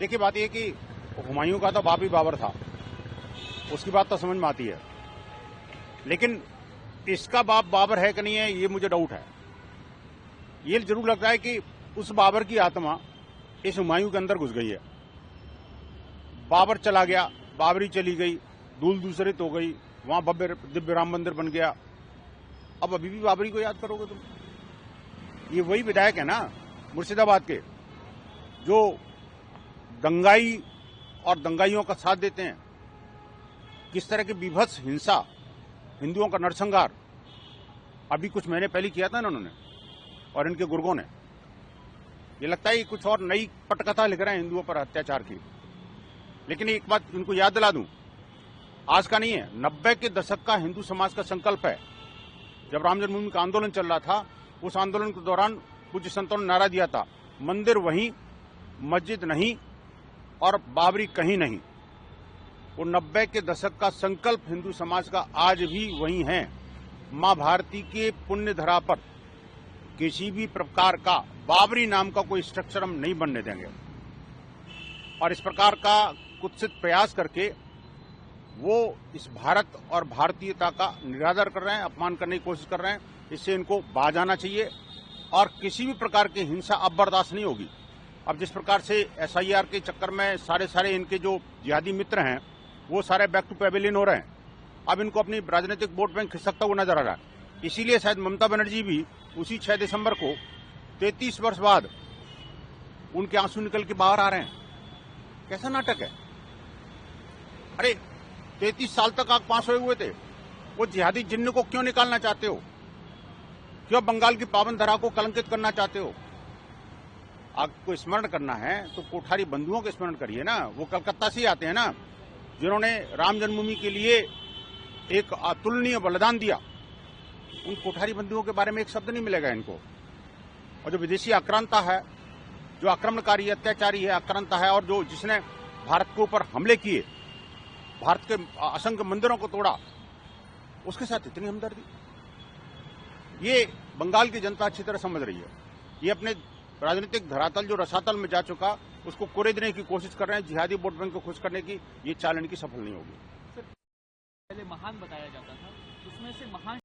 देखिए, बात यह कि हुमायूं का तो बाप ही बाबर था, उसकी बात तो समझ में आती है, लेकिन इसका बाप बाबर है कि नहीं है, ये मुझे डाउट है। ये जरूर लगता है कि उस बाबर की आत्मा इस हुमायूं के अंदर घुस गई है। बाबर चला गया, बाबरी चली गई, धूल दूसरित हो गई, वहां भव्य दिव्य राम मंदिर बन गया। अब अभी भी बाबरी को याद करोगे तुम? ये वही विधायक है ना मुर्शिदाबाद के, जो दंगाई और दंगाइयों का साथ देते हैं। किस तरह की बीभत्स हिंसा, हिंदुओं का नरसंहार अभी कुछ महीने पहले किया था ना उन्होंने और इनके गुर्गों ने। ये लगता है कि कुछ और नई पटकथा लिख रहे हैं हिंदुओं पर अत्याचार की। लेकिन एक बात इनको याद दिला दूं, आज का नहीं है, 90 के दशक का हिंदू समाज का संकल्प है। जब राम जन्मभूमि का आंदोलन चल रहा था, उस आंदोलन के दौरान कुछ संतों ने नारा दिया था, मंदिर वहीं, मस्जिद नहीं और बाबरी कहीं नहीं। वो 90 के दशक का संकल्प हिंदू समाज का आज भी वही है। मां भारती के पुण्य धरा पर किसी भी प्रकार का बाबरी नाम का कोई स्ट्रक्चर हम नहीं बनने देंगे। और इस प्रकार का कुत्सित प्रयास करके वो इस भारत और भारतीयता का निरादर कर रहे हैं, अपमान करने की कोशिश कर रहे हैं। इससे इनको बाज आना चाहिए और किसी भी प्रकार की हिंसा अब बर्दाश्त नहीं होगी। अब जिस प्रकार से SIR के चक्कर में सारे इनके जो जिहादी मित्र हैं वो सारे बैक टू पेविलियन हो रहे हैं। अब इनको अपनी राजनीतिक वोट बैंक खिसकता हुआ नजर आ रहा है। इसीलिए शायद ममता बनर्जी भी उसी 6 दिसंबर को 33 वर्ष बाद उनके आंसू निकल के बाहर आ रहे हैं। कैसा नाटक है? अरे 33 साल तक आग पास हुए थे, वो जिहादी जिन्न को क्यों निकालना चाहते हो? क्यों बंगाल की पावन धरा को कलंकित करना चाहते हो? आपको स्मरण करना है तो कोठारी बंधुओं के स्मरण करिए ना। वो कलकत्ता से आते हैं ना, जिन्होंने राम जन्मभूमि के लिए एक अतुलनीय बलिदान दिया। उन कोठारी बंधुओं के बारे में एक शब्द नहीं मिलेगा इनको। और जो विदेशी आक्रांता है, जो आक्रमणकारी अत्याचारी है, आक्रांता है, और जो जिसने भारत के ऊपर हमले किए, भारत के असंख्य मंदिरों को तोड़ा, उसके साथ इतनी हमदर्दी, ये बंगाल की जनता अच्छी तरह समझ रही है। ये अपने राजनीतिक धरातल जो रसातल में जा चुका, उसको कुरेदने की कोशिश कर रहे हैं। जिहादी वोट बैंक को खुश करने की ये चाल इनकी सफल नहीं होगी। पहले महान बताया जाता था, उसमें से महान